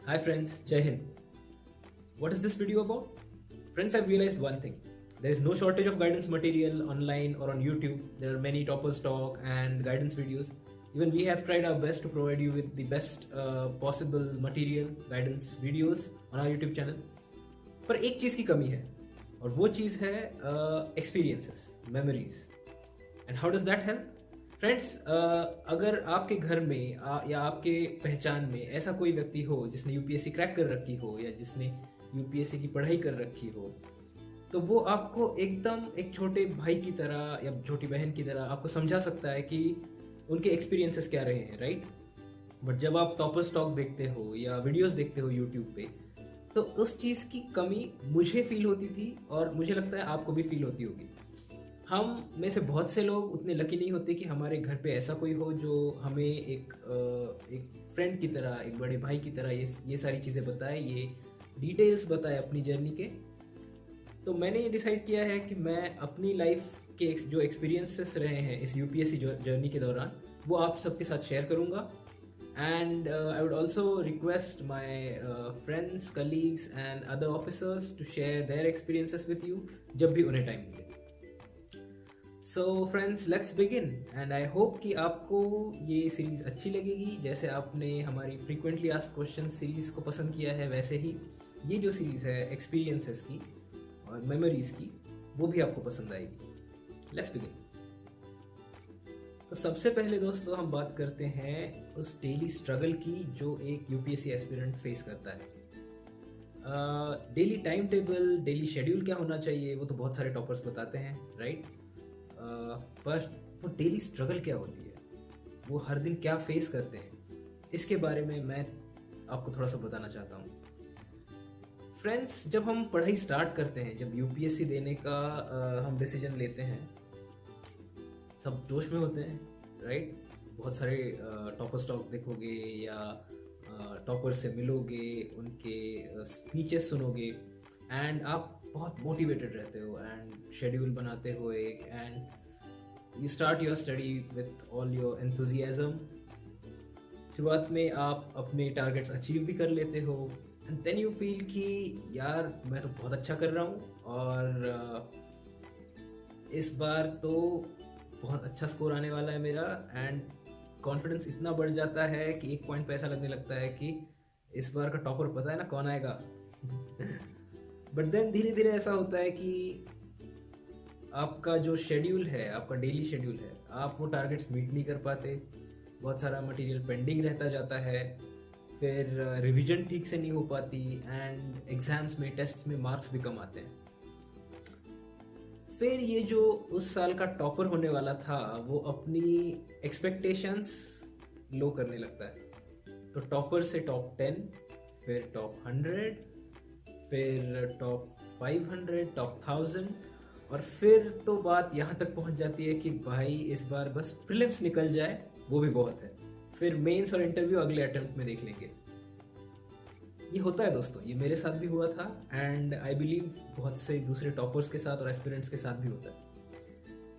Hi friends, Jai Hind. What is this video about? Friends, I've realized one thing. There is no shortage of guidance material online or on YouTube. There are many toppers talk and guidance videos. Even we have tried our best to provide you with the best possible material, guidance videos on our YouTube channel. पर एक चीज़ की कमी है और वो चीज़ है experiences, memories. And how does that help? Friends, अगर आपके घर में या आपके पहचान में ऐसा कोई व्यक्ति हो जिसने यूपीएससी क्रैक कर रखी हो या जिसने यूपीएससी की पढ़ाई कर रखी हो, तो वो आपको एकदम एक छोटे भाई की तरह या छोटी बहन की तरह आपको समझा सकता है कि उनके एक्सपीरियंसेस क्या रहे हैं, राइट? बट जब आप टॉपर स्टॉक देखते हो या वीडियोस देखते हो यूट्यूब पे, तो उस चीज़ की कमी मुझे फील होती थी और मुझे लगता है आपको भी फील होती होगी. हम में से बहुत से लोग उतने लकी नहीं होते कि हमारे घर पे ऐसा कोई हो जो हमें एक फ्रेंड की तरह, एक बड़े भाई की तरह ये सारी चीज़ें बताए, ये डिटेल्स बताए अपनी जर्नी के. तो मैंने ये डिसाइड किया है कि मैं अपनी लाइफ के जो एक्सपीरियंसेस रहे हैं इस यूपीएससी जर्नी के दौरान, वो आप सबके साथ शेयर करूँगा. And I would also request my friends, colleagues and other officers to share their experiences with you जब भी उन्हें टाइम मिले. So friends, let's begin. And I hope कि आपको ये सीरीज़ अच्छी लगेगी. जैसे आपने हमारी फ्रीक्वेंटली आस्क्ड क्वेश्चन सीरीज़ को पसंद किया है, वैसे ही ये जो सीरीज़ है एक्सपीरियंसेस की और मेमोरीज़ की, वो भी आपको पसंद आएगी. Let's begin. तो सबसे पहले दोस्तों हम बात करते हैं उस डेली स्ट्रगल की जो एक यूपीएससी एस्पिरेंट फेस करता है. Daily time table, daily schedule क्या होना चाहिए वो तो बहुत सारे टॉपर्स बताते हैं, राइट? पर वो डेली स्ट्रगल क्या होती है, वो हर दिन क्या फेस करते हैं, इसके बारे में मैं आपको थोड़ा सा बताना चाहता हूँ. फ्रेंड्स, जब हम पढ़ाई स्टार्ट करते हैं, जब यूपीएससी देने का हम डिसीजन लेते हैं, सब जोश में होते हैं, राइट? बहुत सारे टॉपर स्टॉक देखोगे या टॉपर से मिलोगे, उनके स्पीचेस सुनोगे एंड आप बहुत मोटिवेटेड रहते हो एंड शेड्यूल बनाते हो एक, and you start your study with all your enthusiasm. शुरुआत में आप अपने टारगेट्स अचीव भी कर लेते हो एंड देन यू फील कि यार मैं तो बहुत अच्छा कर रहा हूँ और इस बार तो बहुत अच्छा स्कोर आने वाला है मेरा. एंड कॉन्फिडेंस इतना बढ़ जाता है कि एक पॉइंट पे ऐसा लगने लगता है कि इस बार का टॉपर पता है ना कौन आएगा. बट देन धीरे धीरे ऐसा होता है कि आपका जो शेड्यूल है, आपका डेली शेड्यूल है, आप वो टारगेट्स मीट नहीं कर पाते. बहुत सारा मटेरियल पेंडिंग रहता जाता है, फिर रिवीजन ठीक से नहीं हो पाती एंड एग्जाम्स में, टेस्ट्स में मार्क्स भी कम आते हैं. फिर ये जो उस साल का टॉपर होने वाला था वो अपनी एक्सपेक्टेशंस लो करने लगता है. तो टॉपर से टॉप 10, फिर टॉप 100, फिर टॉप 500, टॉप 1000, और फिर तो बात यहाँ तक पहुँच जाती है कि भाई इस बार बस प्रीलिम्स निकल जाए, वो भी बहुत है. फिर मेंस और इंटरव्यू अगले अटेम्प्ट में देख लेंगे. ये होता है दोस्तों, ये मेरे साथ भी हुआ था एंड आई बिलीव बहुत से दूसरे टॉपर्स के साथ और एस्पिरेंट्स के साथ भी होता है.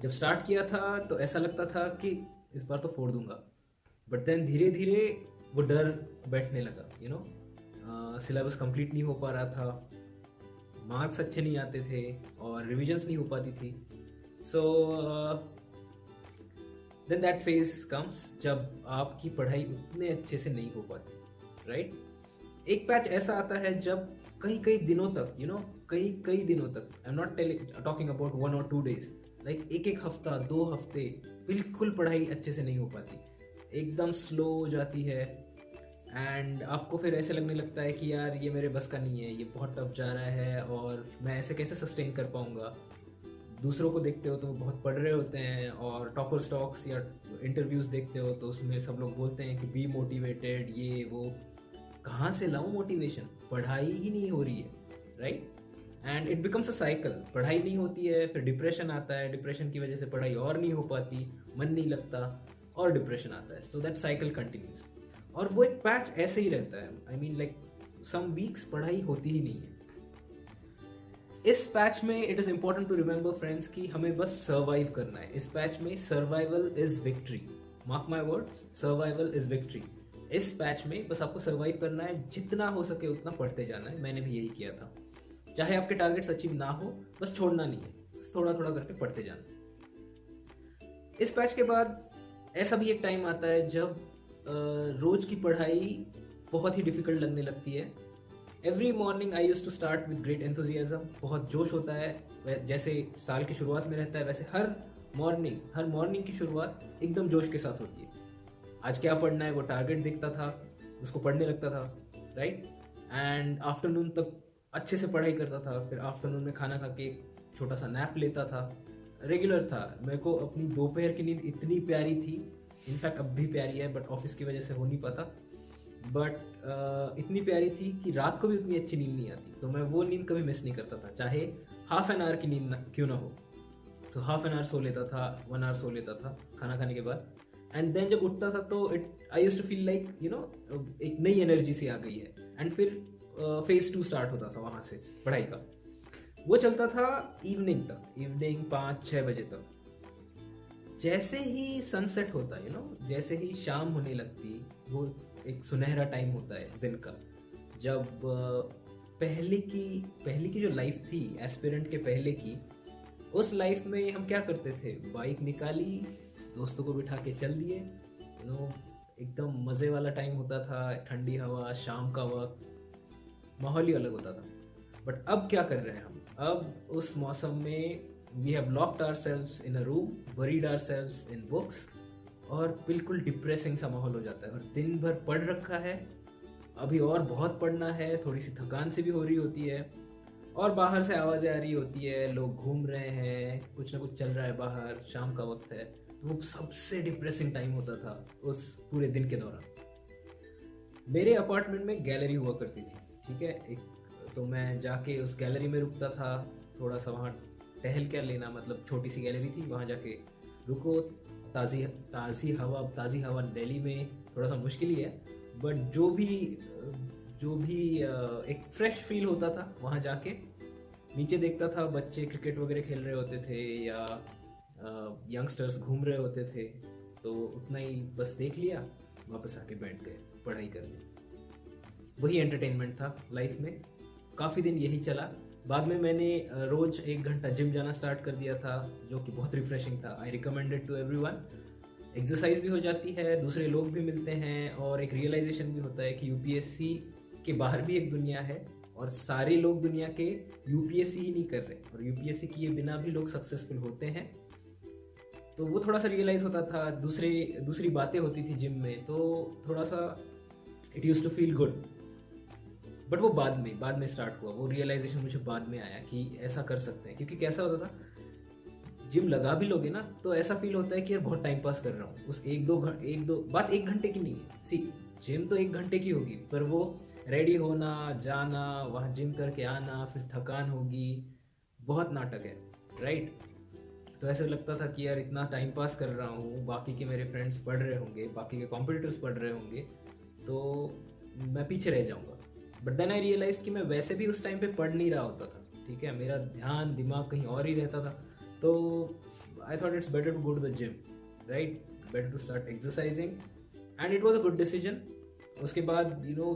जब स्टार्ट किया था तो ऐसा लगता था कि इस बार तो फोड़ दूंगा, बट देन धीरे धीरे वो डर बैठने लगा. यू नो, सिलेबस कंप्लीट नहीं हो पा रहा था, मार्क्स अच्छे नहीं आते थे और रिविजन्स नहीं हो पाती थी. So then that phase comes जब आपकी पढ़ाई उतने अच्छे से नहीं हो पाती, राइट? एक पैच ऐसा आता है जब कई कई दिनों तक, यू नो, कई दिनों तक, I am not talking about 1 और 2 days, लाइक एक हफ्ता, 2 हफ्ते बिल्कुल पढ़ाई अच्छे से नहीं हो पाती, एकदम स्लो हो जाती है. एंड आपको फिर ऐसे लगने लगता है कि यार ये मेरे बस का नहीं है, ये बहुत टफ जा रहा है और मैं ऐसे कैसे सस्टेन कर पाऊँगा. दूसरों को देखते हो तो वो बहुत पढ़ रहे होते हैं, और टॉपर स्टॉक्स या इंटरव्यूज़ देखते हो तो उसमें सब लोग बोलते हैं कि बी मोटिवेटेड, ये वो. कहाँ से लाऊं मोटिवेशन, पढ़ाई ही नहीं हो रही है, right? And it becomes a cycle. पढ़ाई नहीं होती है, फिर डिप्रेशन आता है, डिप्रेशन की वजह से पढ़ाई और नहीं हो पाती, मन नहीं लगता और डिप्रेशन आता है. So that cycle continues. और वो एक पैच ऐसे ही रहता है. I mean like some weeks पढ़ाई होती ही नहीं है. इस पैच में it is important to remember friends कि हमें बस सर्वाइव करना है. इस पैच में survival is victory. Mark my word, survival is victory. इस पैच में बस आपको सर्वाइव करना है, जितना हो सके उतना पढ़ते जाना है। मैंने भी यही किया था। चाहे आपके टारगेट्स अचीव ना हो, बस छोड़ना नहीं है, बस थोड़ा थोड़ा करके पढ़ते जाना है। इस पैच के बाद ऐसा भी एक टाइम आता है जब रोज की पढ़ाई बहुत ही डिफिकल्ट लगने लगती है। Every morning I use to start with great enthusiasm, बहुत जोश होता है, जैसे साल की शुरुआत में रहता है वैसे हर मॉर्निंग की शुरुआत एकदम जोश के साथ होती है। आज क्या पढ़ना है वो टारगेट दिखता था, उसको पढ़ने लगता था, राइट। एंड आफ्टरनून तक अच्छे से पढ़ाई करता था, फिर आफ्टरनून में खाना खा के एक छोटा सा नैप लेता था। रेगुलर था। मेरे को अपनी दोपहर की नींद इतनी प्यारी थी, इनफैक्ट अब भी प्यारी है, बट ऑफिस की वजह से हो नहीं पाता, बट इतनी प्यारी थी कि रात को भी उतनी अच्छी नींद नहीं आती। तो मैं वो नींद कभी मिस नहीं करता था, चाहे हाफ एन आवर की नींद क्यों ना हो। So half an hour so लेता था, 1 आवर सो लेता था खाना खाने के बाद। एंड देन जब उठता था तो I used to feel like एक नई एनर्जी सी आ गई है। एंड फिर फेज 2 स्टार्ट होता था वहाँ से पढ़ाई का। वो चलता था इवनिंग तक, इवनिंग 5-6 बजे तक। जैसे ही सनसेट होता है जैसे ही शाम होने लगती, वो एक सुनहरा टाइम होता है दिन का, जब पहले की जो लाइफ थी एस्पिरेंट के पहले की, उस लाइफ में हम क्या करते थे, बाइक निकाली, दोस्तों को बिठा के चल दिए, एकदम मज़े वाला टाइम होता था, ठंडी हवा, शाम का वक्त, माहौल ही अलग होता था। बट अब क्या कर रहे हैं हम? अब उस मौसम में we have locked ourselves in a room, buried ourselves in books, और बिल्कुल डिप्रेसिंग सा माहौल हो जाता है। और दिन भर पढ़ रखा है, अभी और बहुत पढ़ना है, थोड़ी सी थकान से भी हो रही होती है, और बाहर से आवाज़ें आ रही होती है, लोग घूम रहे हैं, कुछ ना कुछ चल रहा है बाहर, शाम का वक्त है। तो वो सबसे डिप्रेसिंग टाइम होता था उस पूरे दिन के दौरान। मेरे अपार्टमेंट में गैलरी हुआ करती थी, ठीक है, तो मैं जाके उस गैलरी में रुकता था, थोड़ा सा वहाँ टहल क्या लेना, मतलब छोटी सी गैलरी थी, वहाँ जाके रुको, ताज़ी हवा दिल्ली में थोड़ा सा मुश्किल ही है, बट जो भी एक फ्रेश फील होता था वहाँ जाके। नीचे देखता था बच्चे क्रिकेट वगैरह खेल रहे होते थे, या यंगस्टर्स घूम रहे होते थे, तो उतना ही बस देख लिया, वापस आके बैठ गए पढ़ाई करने। वही एंटरटेनमेंट था लाइफ में। काफ़ी दिन यही चला। बाद में मैंने रोज़ 1 घंटा जिम जाना स्टार्ट कर दिया था, जो कि बहुत रिफ्रेशिंग था। I recommended to everyone. Exercise भी हो जाती है, दूसरे लोग भी मिलते हैं, और एक रियलाइजेशन भी होता है कि यूपीएससी के बाहर भी एक दुनिया है, और सारे लोग दुनिया के यूपीएससी ही नहीं कर रहे, और यूपीएससी किए बिना भी लोग सक्सेसफुल होते हैं। तो वो थोड़ा सा रियलाइज़ होता था। दूसरी बातें होती थी जिम में, तो थोड़ा सा it use to feel good. But वो बाद में स्टार्ट हुआ, वो रियलाइजेशन मुझे बाद में आया कि ऐसा कर सकते हैं। क्योंकि कैसा होता था, जिम लगा भी लोगे ना तो ऐसा फील होता है कि यार बहुत टाइम पास कर रहा हूँ। उस एक दो बात 1 घंटे की नहीं है। सी, जिम तो 1 घंटे की होगी, पर वो रेडी होना, जाना, वहाँ जिम करके आना, फिर थकान होगी, बहुत नाटक है, राइट। तो ऐसे लगता था कि यार इतना टाइम पास कर रहा हूँ, बाकी के मेरे फ्रेंड्स पढ़ रहे होंगे, बाकी के कॉम्पिटिटर्स पढ़ रहे होंगे, तो मैं पीछे रह जाऊँगा। बट देन आई रियलाइज कि मैं वैसे भी उस टाइम पे पढ़ नहीं रहा होता था, ठीक है, मेरा ध्यान दिमाग कहीं और ही रहता था। तो I thought it's better to go to the gym, right, better to start exercising, and it was a good decision. उसके बाद you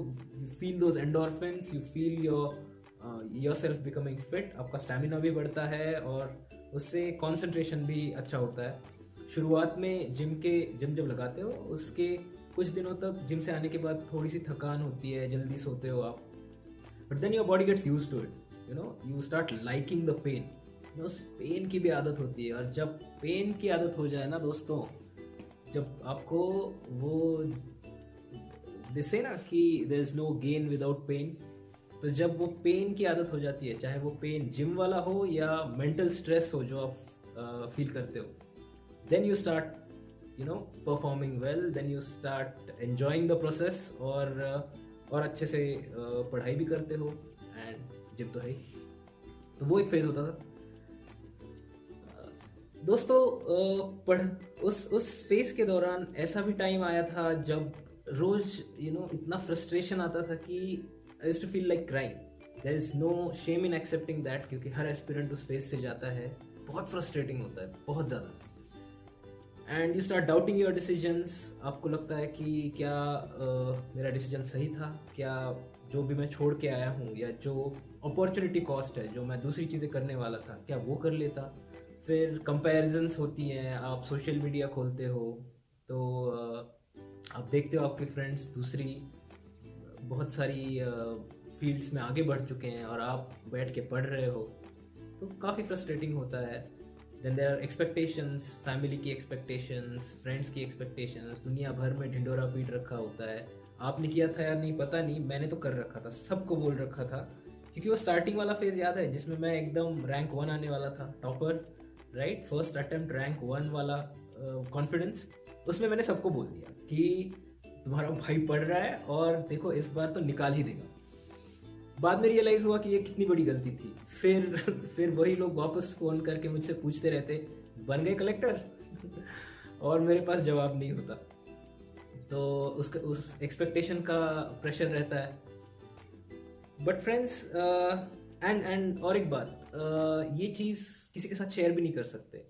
feel those endorphins, you feel your self becoming fit, आपका स्टेमिना भी बढ़ता है, और उससे concentration भी अच्छा होता है। शुरुआत में जिम जब लगाते हो, उसके कुछ दिनों तक जिम से आने के बाद थोड़ी सी थकान होती है, जल्दी सोते हो आप, but then your body gets used to it, you start liking the pain. उस पेन की भी आदत होती है, और जब पेन की आदत हो जाए ना दोस्तों, जब आपको वो दिसे ना कि there is no gain without pain, तो जब वो पेन की आदत हो जाती है, चाहे वो पेन जिम वाला हो या मेंटल स्ट्रेस हो जो आप फील करते हो, then you start performing well, then you start enjoying the process, और अच्छे से पढ़ाई भी करते हो, एंड जिम तो है ही। तो वो एक फेज होता था दोस्तों। उस फेज के दौरान ऐसा भी टाइम आया था जब रोज इतना फ्रस्ट्रेशन आता था कि I used to feel like crying. There is no shame in accepting that, क्योंकि हर एस्पिरेंट उस फेज से जाता है। बहुत फ्रस्ट्रेटिंग होता है, बहुत ज़्यादा। And you start doubting your decisions. आपको लगता है कि क्या मेरा डिसीजन सही था, क्या जो भी मैं छोड़ के आया हूँ या जो अपॉर्चुनिटी कॉस्ट है, जो मैं दूसरी चीज़ें करने वाला था, क्या वो कर लेता। फिर कंपैरिजंस होती हैं, आप सोशल मीडिया खोलते हो तो आप देखते हो आपके फ्रेंड्स दूसरी बहुत सारी फील्ड्स में आगे बढ़ चुके हैं और आप बैठ के पढ़ रहे हो, तो काफ़ी फ्रस्ट्रेटिंग होता है। Then there are expectations, family की एक्सपेक्टेशंस, फ्रेंड्स की एक्सपेक्टेशंस, दुनिया भर में ढिंडोरा पीट रखा होता है। आपने किया था या नहीं पता नहीं, मैंने तो कर रखा था, सबको बोल रखा था, क्योंकि वो स्टार्टिंग वाला फेज याद है जिसमें मैं एकदम रैंक 1 आने वाला था, topper, right, first attempt rank 1 वाला कॉन्फिडेंस। उसमें मैंने सबको बोल दिया कि तुम्हारा भाई पढ़ रहा है और देखो इस बार तो निकाल ही देगा। बाद में रियलाइज हुआ कि ये कितनी बड़ी गलती थी। फिर वही लोग वापस फोन करके मुझसे पूछते रहते, बन गए कलेक्टर और मेरे पास जवाब नहीं होता। तो उस एक्सपेक्टेशन का प्रेशर रहता है। बट फ्रेंड्स, एंड और एक बात, ये चीज़ किसी के साथ शेयर भी नहीं कर सकते।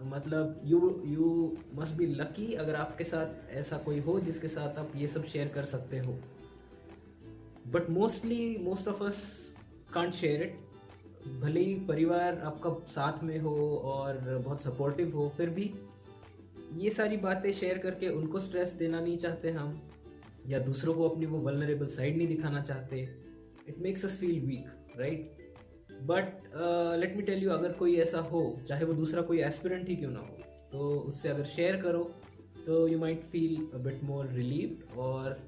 मतलब यू मस्ट बी लकी अगर आपके साथ ऐसा कोई हो जिसके साथ आप ये सब शेयर कर सकते हो। But most of us can't share it. भले ही परिवार आपका साथ में हो और बहुत सपोर्टिव हो, फिर भी ये सारी बातें शेयर करके उनको स्ट्रेस देना नहीं चाहते हम, या दूसरों को अपनी वो वल्नरेबल साइड नहीं दिखाना चाहते। It makes us feel weak, right. But let me tell you, अगर कोई ऐसा हो, चाहे वो दूसरा कोई एस्पिरेंट ही क्यों ना हो, तो उससे अगर शेयर करो तो you might feel a bit more relieved. और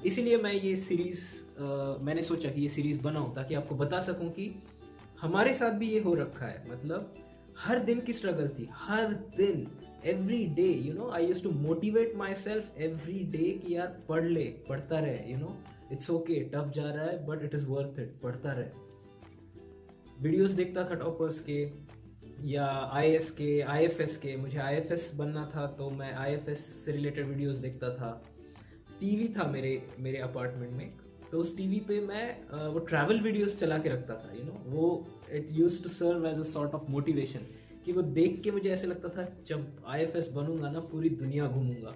इसीलिए मैं ये सीरीज़, मैंने सोचा कि ये सीरीज़ बनाऊं ताकि आपको बता सकूं कि हमारे साथ भी ये हो रखा है। मतलब हर दिन की स्ट्रगल थी, हर दिन, every day, you know, I used to motivate my self every day कि यार पढ़ ले, पढ़ता रहे, you know, it's okay, tough जा रहा है but it is worth it, पढ़ता रहे। वीडियोस देखता था टॉपर्स के या आईएएस के, आईएफएस के। मुझे आईएफएस बनना था तो मैं आईएफएस से रिलेटेड वीडियोस देखता था। टीवी था मेरे अपार्टमेंट में, तो उस टीवी पे मैं वो ट्रैवल वीडियोस चला के रखता था, यू नो, वो it used to serve as a sort of motivation, कि वो देख के मुझे ऐसे लगता था जब आईएफएस बनूंगा ना पूरी दुनिया घूमूंगा,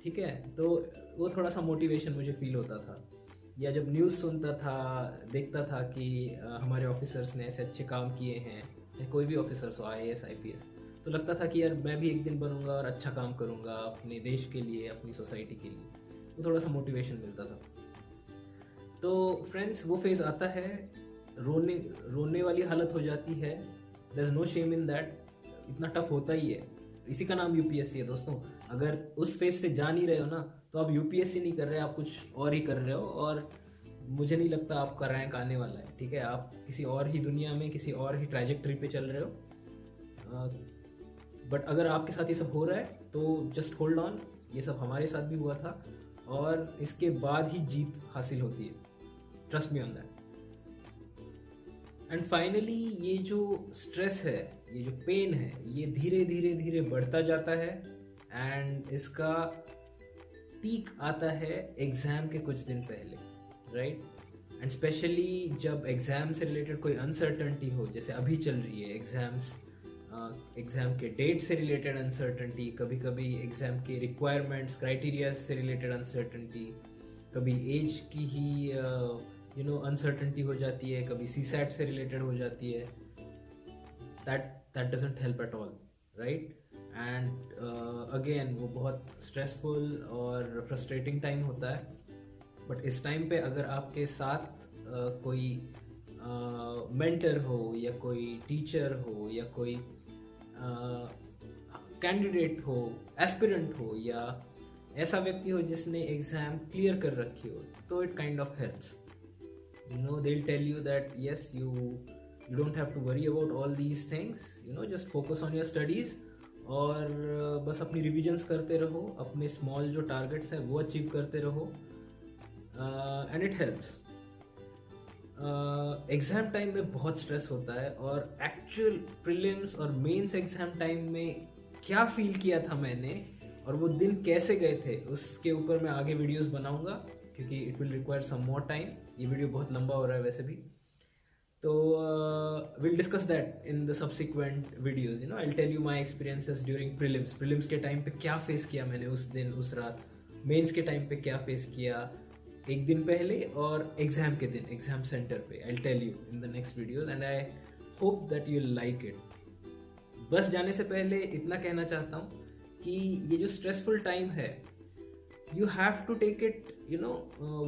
ठीक है। तो वो थोड़ा सा मोटिवेशन मुझे फील होता था। या जब न्यूज़ सुनता था, देखता था कि हमारे ऑफिसर्स ने ऐसे अच्छे काम किए हैं, चाहे कोई भी ऑफिसर्स हो, आईएएस आईपीएस, तो लगता था कि यार मैं भी एक दिन बनूंगा और अच्छा काम करूंगा अपने देश के लिए, अपनी सोसाइटी के लिए। तो थोड़ा सा मोटिवेशन मिलता था। तो फ्रेंड्स, वो फेज़ आता है, रोने वाली हालत हो जाती है। There is no shame in that, इतना टफ होता ही है। इसी का नाम यूपीएससी है दोस्तों। अगर उस फेज से जा नहीं रहे हो ना, तो आप यूपीएससी नहीं कर रहे, आप कुछ और ही कर रहे हो, और मुझे नहीं लगता आपका रैंक आने वाला है, ठीक है। आप किसी और ही दुनिया में, किसी और ही ट्रैजेक्टरी पे चल रहे हो। बट अगर आपके साथ ये सब हो रहा है तो जस्ट होल्ड ऑन। ये सब हमारे साथ भी हुआ था और इसके बाद ही जीत हासिल होती है, trust me on that. And finally ये जो स्ट्रेस है, ये जो पेन है, ये धीरे धीरे धीरे बढ़ता जाता है। एंड इसका पीक आता है एग्ज़ाम के कुछ दिन पहले, राइट। एंड स्पेशली जब एग्ज़ाम से रिलेटेड कोई अनसर्टनिटी हो, जैसे अभी चल रही है एग्ज़ाम के डेट से रिलेटेड अनसर्टनिटी, कभी कभी एग्ज़ाम के रिक्वायरमेंट्स, क्राइटेरिया से रिलेटेड अनसर्टनिटी, कभी एज की ही अनसर्टनिटी हो जाती है, कभी सीसैट से रिलेटेड हो जाती है। That doesn't help at all, right. And again वो बहुत स्ट्रेसफुल और फ्रस्ट्रेटिंग टाइम होता है। बट इस टाइम पे अगर आपके साथ कोई मेंटर हो, या कोई टीचर हो, या कोई कैंडिडेट हो, एस्पिरेंट हो, या ऐसा व्यक्ति हो जिसने एग्ज़ाम क्लियर कर रखी हो, तो it kind of helps. You know, they'll tell you that yes, you don't have to worry about all these things, you know, just focus on your studies, और बस अपनी रिविजन्स करते रहो, अपने स्मॉल जो टारगेट्स हैं वो अचीव करते रहो, and it helps. Exam time में बहुत स्ट्रेस होता है, और एक्चुअल प्रीलिम्स और मेंस एग्ज़ाम टाइम में क्या फील किया था मैंने और वो दिन कैसे गए थे, उसके ऊपर मैं आगे वीडियोस बनाऊंगा, क्योंकि it will require some more time. ये वीडियो बहुत लंबा हो रहा है वैसे भी। तो we'll discuss that in the subsequent videos. I'll tell you my experiences during prelims के टाइम पे क्या फेस किया मैंने उस दिन उस रात, मेंस के टाइम पे क्या फेस किया एक दिन पहले, और एग्जाम के दिन एग्जाम सेंटर पे. I'll tell you in the next videos and I hope that you'll like it. बस जाने से पहले इतना कहना चाहता हूँ कि ये जो स्ट्रेसफुल टाइम है, you have to take it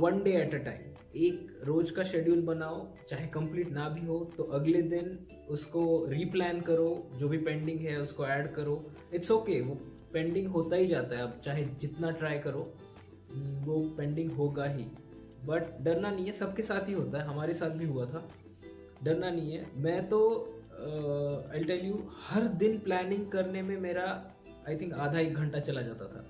one day at a time. एक रोज का शेड्यूल बनाओ, चाहे कंप्लीट ना भी हो तो अगले दिन उसको रीप्लान करो, जो भी पेंडिंग है उसको ऐड करो. इट्स ओके, वो पेंडिंग होता ही जाता है, अब चाहे जितना ट्राई करो वो पेंडिंग होगा ही. बट डरना नहीं है, सबके साथ ही होता है, हमारे साथ भी हुआ था. डरना नहीं है. मैं तो आई टेल यू, हर दिन प्लानिंग करने में मेरा आई थिंक आधा एक घंटा चला जाता था.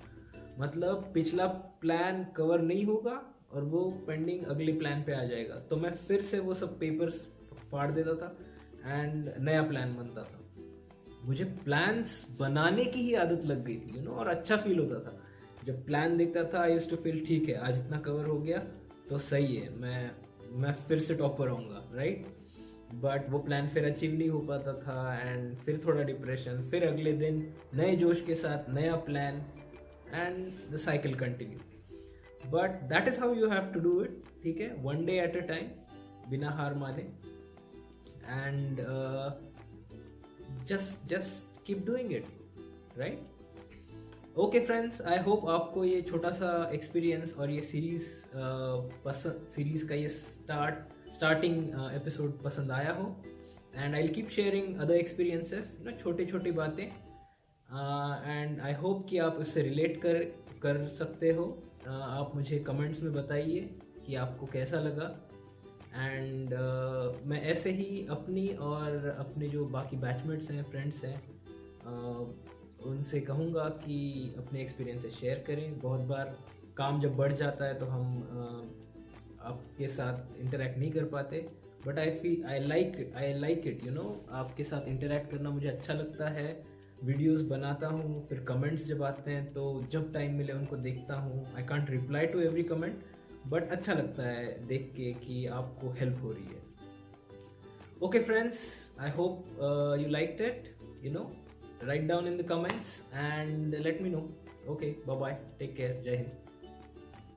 मतलब पिछला प्लान कवर नहीं होगा और वो पेंडिंग अगले प्लान पे आ जाएगा, तो मैं फिर से वो सब पेपर्स फाड़ देता था एंड नया प्लान बनता था. मुझे प्लान्स बनाने की ही आदत लग गई थी और अच्छा फील होता था जब प्लान देखता था. आई यूज्ड टू फील ठीक है, आज इतना कवर हो गया तो सही है, मैं फिर से टॉपर आऊँगा, राइट. बट वो प्लान फिर अचीव नहीं हो पाता था एंड फिर थोड़ा डिप्रेशन, फिर अगले दिन नए जोश के साथ नया plan and the cycle continue. But that is how you have to do it. ठीक है, one day at a time, बिना हार माने, and just keep doing it, right. Okay friends, I hope आपको ये छोटा सा एक्सपीरियंस और ये सीरीज का ये स्टार्टिंग एपिसोड पसंद आया हो. And I will keep sharing other experiences, छोटी छोटी बातें, एंड आई होप कि आप उससे रिलेट कर सकते हो. आप मुझे कमेंट्स में बताइए कि आपको कैसा लगा. एंड मैं ऐसे ही अपनी और अपने जो बाकी बैचमेट्स हैं, फ्रेंड्स हैं, उनसे कहूँगा कि अपने एक्सपीरियंसेस शेयर करें. बहुत बार काम जब बढ़ जाता है तो हम आपके साथ इंटरेक्ट नहीं कर पाते, बट आई लाइक इट, आपके साथ इंटरेक्ट करना मुझे अच्छा लगता है. वीडियोस बनाता हूँ, फिर कमेंट्स जब आते हैं तो जब टाइम मिले उनको देखता हूँ. I can't reply to every comment, but अच्छा लगता है देख के कि आपको हेल्प हो रही है. Okay friends, I hope you liked it. Write down in the comments and let me know. Okay, bye bye, take care, Jai Hind.